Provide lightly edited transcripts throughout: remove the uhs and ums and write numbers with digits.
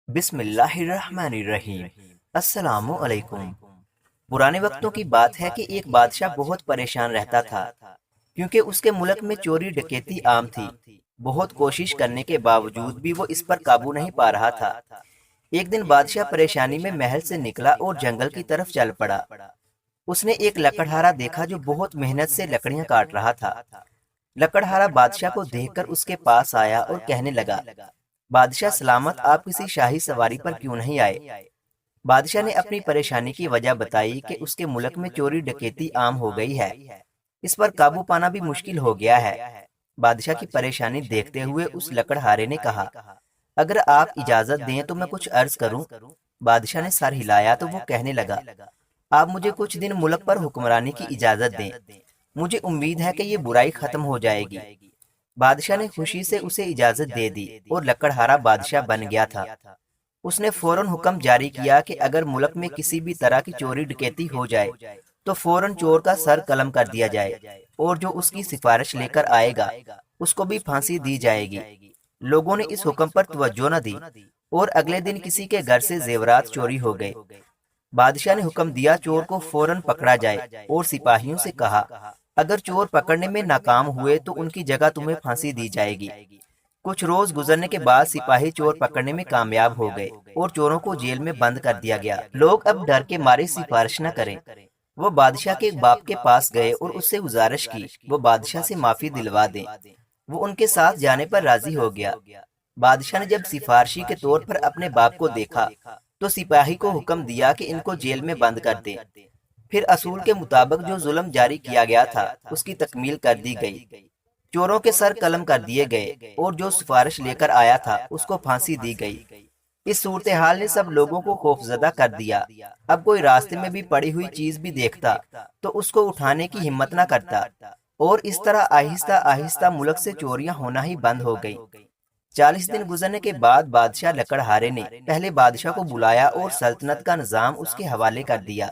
بسم اللہ الرحمن الرحیم۔ السلام علیکم۔ پرانے وقتوں کی بات ہے کہ ایک بادشاہ بہت پریشان رہتا تھا کیونکہ اس کے ملک میں چوری ڈکیتی عام تھی۔ بہت کوشش کرنے کے باوجود بھی وہ اس پر قابو نہیں پا رہا تھا۔ ایک دن بادشاہ پریشانی میں محل سے نکلا اور جنگل کی طرف چل پڑا۔ اس نے ایک لکڑہارا دیکھا جو بہت محنت سے لکڑیاں کاٹ رہا تھا۔ لکڑہارا بادشاہ کو دیکھ کر اس کے پاس آیا اور کہنے لگا، بادشاہ سلامت، آپ کسی شاہی سواری پر کیوں نہیں آئے؟ بادشاہ نے اپنی پریشانی کی وجہ بتائی کہ اس کے ملک میں چوری ڈکیتی عام ہو گئی ہے، اس پر قابو پانا بھی مشکل ہو گیا ہے۔ بادشاہ کی پریشانی دیکھتے ہوئے اس لکڑہارے نے کہا، اگر آپ اجازت دیں تو میں کچھ عرض کروں؟ بادشاہ نے سر ہلایا تو وہ کہنے لگا، آپ مجھے کچھ دن ملک پر حکمرانی کی اجازت دیں، مجھے امید ہے کہ یہ برائی ختم ہو جائے گی۔ بادشاہ نے خوشی سے اسے اجازت دے دی اور لکڑہارا بادشاہ بن گیا تھا۔ اس نے فوراً حکم جاری کیا کہ اگر ملک میں کسی بھی طرح کی چوری ڈکیتی ہو جائے تو فوراً چور کا سر قلم کر دیا جائے اور جو اس کی سفارش لے کر آئے گا اس کو بھی پھانسی دی جائے گی۔ لوگوں نے اس حکم پر توجہ نہ دی اور اگلے دن کسی کے گھر سے زیورات چوری ہو گئے۔ بادشاہ نے حکم دیا چور کو فوراً پکڑا جائے اور سپاہیوں سے کہا، اگر چور پکڑنے میں ناکام ہوئے تو ان کی جگہ تمہیں پھانسی دی جائے گی۔ کچھ روز گزرنے کے بعد سپاہی چور پکڑنے میں کامیاب ہو گئے اور چوروں کو جیل میں بند کر دیا گیا۔ لوگ اب ڈر کے مارے سفارش نہ کریں۔ وہ بادشاہ کے باپ کے پاس گئے اور اس سے گزارش کی وہ بادشاہ سے معافی دلوا دیں۔ وہ ان کے ساتھ جانے پر راضی ہو گیا۔ بادشاہ نے جب سفارشی کے طور پر اپنے باپ کو دیکھا تو سپاہی کو حکم دیا کہ ان کو جیل میں بند کر دیں۔ پھر اصول کے مطابق جو ظلم جاری کیا گیا تھا اس کی تکمیل کر دی گئی۔ چوروں کے سر قلم کر دیے گئے اور جو سفارش لے کر آیا تھا اس کو پھانسی دی گئی۔ اس صورتحال نے سب لوگوں کو خوفزدہ کر دیا۔ اب کوئی راستے میں بھی پڑی ہوئی چیز بھی دیکھتا تو اس کو اٹھانے کی ہمت نہ کرتا، اور اس طرح آہستہ آہستہ ملک سے چوریاں ہونا ہی بند ہو گئی۔ 40 دن گزرنے کے بعد بادشاہ لکڑہارے نے پہلے بادشاہ کو بلایا اور سلطنت کا نظام اس کے حوالے کر دیا۔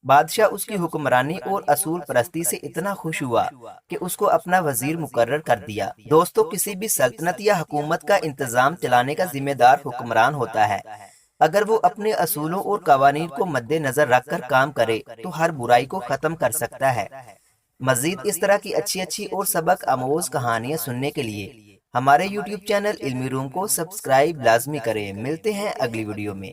بادشاہ اس کی حکمرانی اور اصول پرستی سے اتنا خوش ہوا کہ اس کو اپنا وزیر مقرر کر دیا۔ دوستو، کسی بھی سلطنت یا حکومت کا انتظام چلانے کا ذمہ دار حکمران ہوتا ہے۔ اگر وہ اپنے اصولوں اور قوانین کو مد نظر رکھ کر کام کرے تو ہر برائی کو ختم کر سکتا ہے۔ مزید اس طرح کی اچھی اچھی اور سبق آموز کہانیاں سننے کے لیے ہمارے یوٹیوب چینل علمی روم کو سبسکرائب لازمی کریں۔ ملتے ہیں اگلی ویڈیو میں۔